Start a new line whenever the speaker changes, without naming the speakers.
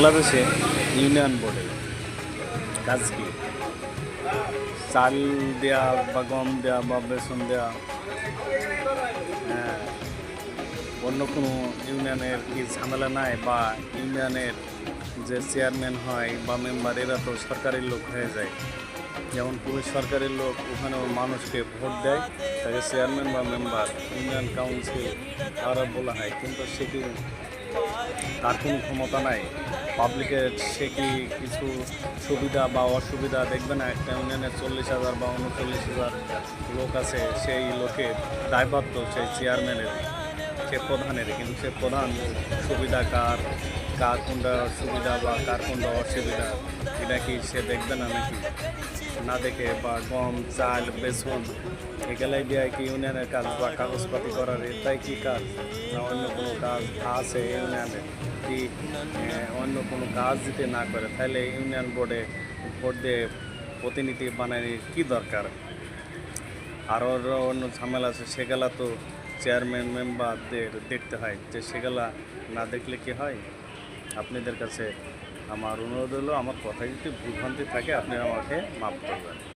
বাংলাদেশে ইউনিয়ন বোর্ডে কাজ কি? চাল দেয়া বা গম দেয়া বা বেসন দেয়া, হ্যাঁ, অন্য কোনো ইউনিয়নের কি ঝামেলা নাই? বা ইউনিয়নের যে চেয়ারম্যান হয় বা মেম্বার, এরা তো সরকারি লোক হয়ে যায়। যেমন পুলিশ সরকারি লোক, ওখানেও মানুষকে ভোট দেয়, তাকে চেয়ারম্যান বা মেম্বার, ইউনিয়ন কাউন্সিল আরও বলা হয়। কিন্তু সে কি, তার কোনো ক্ষমতা নাই? পাবলিকের সে কি কিছু সুবিধা বা অসুবিধা দেখবে না? একটা ইউনিয়নে 40,000 বা 39,000 লোক আছে, সেই লোকের দায়বদ্ধ সেই চেয়ারম্যানের, সে প্রধানের। কিন্তু সে প্রধান সুবিধা কার, কার কোনটা সুবিধা বা কার কোনটা অসুবিধা, এটা কি সে দেখবে না নাকি? না দেখে বা গম চাল বেসন এগুলাই দিয়ে কি ইউনিয়নের কাজ বা কাগজপাতি করার এটাই কি কাজ? না অন্য কোনো কাজ আছে ইউনিয়নের? কি অন্য কোনো কাজ যদি না করে, তাহলে ইউনিয়ন বোর্ডে ভোট দিয়ে প্রতিনিধি বানানোর কী দরকার? আরও অন্য ঝামেলা আছে, সেগুলা তো চেয়ারম্যান মেম্বারদের দেখতে হয়। যে সেগুলা না দেখলে কি হয়? আপনাদের কাছে আমার অনুরোধ হলো, আমার কথায় যদি ভুলভ্রান্তি থাকে আপনি আমাকে মাফ করবেন।